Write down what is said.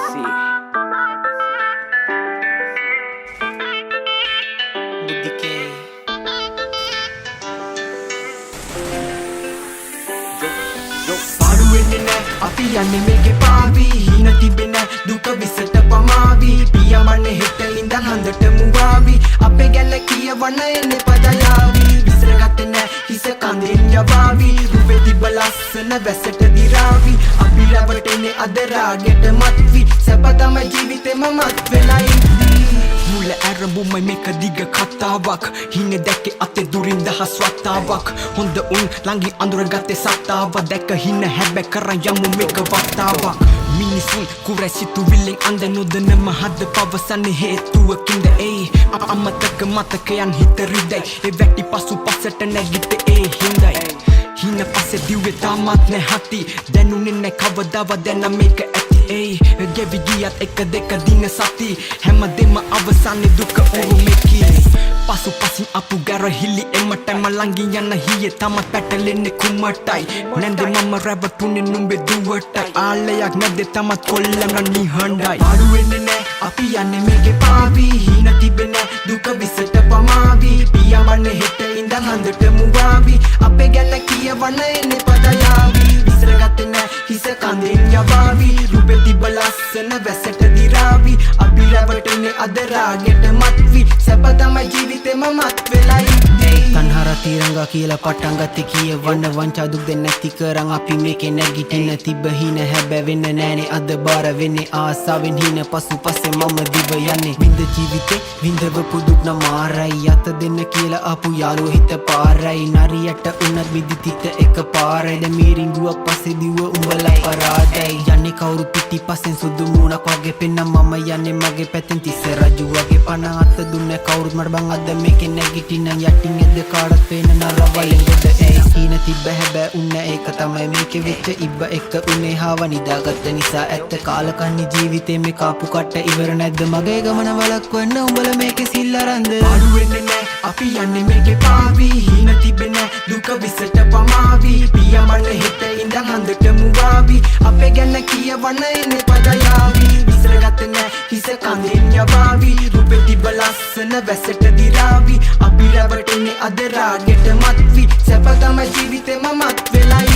legacy. Buddhike. පාඩු වෙන්නේ නෑ අපි යන්නේ මේකේ පාවි හින තිබෙන දුක විසට පමාවි පියමන්නේ හෙට ඉඳන් හඳට මුවාවි අපේ ගැන කියවන්න එන්නේ පදයාවි විසරගත්තේ නෑ හිස කඳින් යවාවි රුවේ තිබ්බ ලස්සන වැසට දිරාවි අපි රැවටෙන්නේ අද රාගෙට මත්වි සැප තම ජීවිතේම මත් වෙලා ඉඳී මුල ඇරඹුමයි මේක දිග කතාවක් හින දැක්කේ අතේ දුරින් දහස් වතාවක් හොඳ උන් ළඟින් අඳුරගත්තේ සත්තාව දැක හින හැබැ කරන් යමු මේක වතාවක් මිනිසුන් කුරැ සිතුවිල්ලෙන් අඳ නොදන මහද පවසන්නේ හේතුවකින්ද අමතක මතකයන් හිත රිදයි ඒ වැටි පසු පසට නැගිට හින්දයි හින පස්සේ දිව්වේ තාමත් නැහති දැනුනේ නැ කවදාවත් දැන මේක ඇති ගෙවි ගියත් එක දෙක දින සති හැමදෙම අවසානේ දුක උරුමෙකි පසු පසින් අපු ගැරහිලි එමටයි මලංගින් යන හියේ තමත් පැටලෙන්නේ කුමටයි නැන්ද මම රැවටුනේ නුඹේ දුවටයි ආලයක් නැද්ද තමත් කොල්ලන නිහඬයි පාඩු වෙන්නේ නෑ අපි යන්නේ මේකේ පාවි හින තිබෙන දුක විසට පමාවි පියමන්නේ හෙට ඉඳන් හඳට මුවාවි අපේ ගැන කියවන්න එන්නේ පදයාවි විසරගත්තේ නෑ හිස කඳින් යවාවි රුවේ තිබ්බ ලස්සන වැසට දිරාවි අපි රැවටෙන්නේ අද රාගෙට මත්වි සැප තමයි ජීවිතේම මත් වෙලා ඉන්නේ තන්හර තිරංගා කියලා පටන් ගත්තේ කියවන්න වංචා දුක් දෙන්න නැති කරන් අපි මේකේ නැගිටින්න තිබ්බ හින හැබැ වෙන්න නෑනේ අද බාර වෙන්නේ ආසාවෙන් හින පසු පස්සේ මම දිව යන්නේ විඳ ජීවිතේ විඳවපු දුක් නමාරයි යත දෙන්න කියලා ආපු යාළුව හිත පාරයි නරියට උනත් මිදිතිත එක පාරයි දැන් මේ රිංගුවක් පස්සේ දිව උඹලයි පරාදයි යන්නේ කවුරු පිටි පස්සෙන් සුදු මූණක් වගේ පෙන්න මම යන්නේ මගේ පැත්තෙන් තිස්ස රජු වගේ පණ අත දුන්නේ කවුරුත් මට බං අද මේකේ නැගිටින්න යටින් එද්ද කාටත් පේන නරවලින් ගොඩ හින තිබ්බ හැබැ උන්න ඒක තමයි මේකේ වෙච්ච ඉබ්බ එක උනේ හාව නිදාගත්ත නිසා ඇත්ත කාලකන්ණි ජීවිතේ මේ කාපු කට ඉවර නැද්ද මගේ ගමන වලක්වන්න උඹල මේකේ සිල් අරන්ද පාඩු වෙන්නේ නෑ අපි යන්නේ මේකේ පාවි හින තිබෙන දුක විසට පමාවි පියමන්නේ හෙට ඉඳන් හඳට මුවාවි අපේ ගැන කියවන්න එන්නේ පදයාවි විසරගත්තේ නෑ හිස කඳින් යවාවි රුවේ තිබ්බ ලස්සන වැසට දිරාවි අපි රැවටෙන්නේ අද රාගෙට මත්වි සැප තම ජීවිතේම මත් වෙලා